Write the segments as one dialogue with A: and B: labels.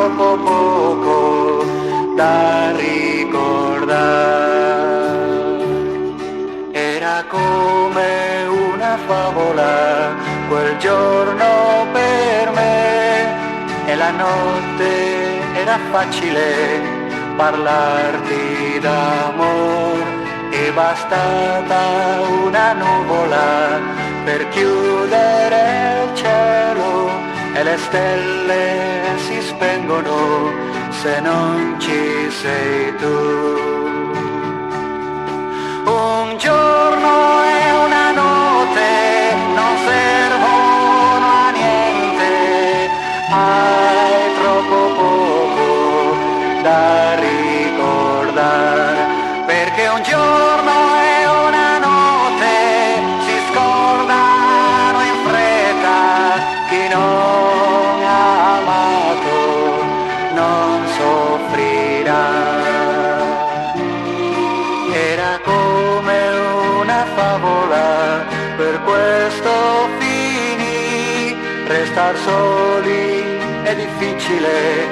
A: troppo poco da ricordare. Era come una favola quel giorno per me, e la notte era facile parlarti d'amor. È bastata una nuvola per chiudere il cielo, e le stelle si spengono se non ci sei tu. Un giorno e una notte non servono a niente, hai troppo poco da ricordare, perché un giorno e una notte si scordano in fretta. Chi non ha amato non soffrirà. Era come una favola, per questo finì. Restar soli è difficile,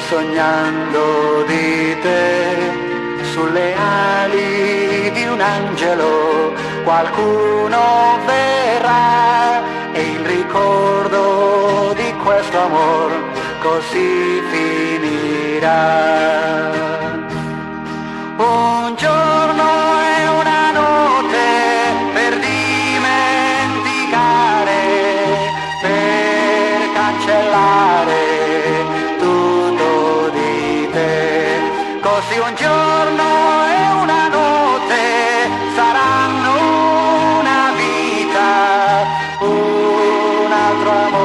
A: sognando di te. Sulle ali di un angelo qualcuno verrà, e il ricordo di questo amor così finirà. Un giorno e una notte per dimenticare, per cancellare tutto di te. Così un giorno e una notte saranno una vita, un altro amore.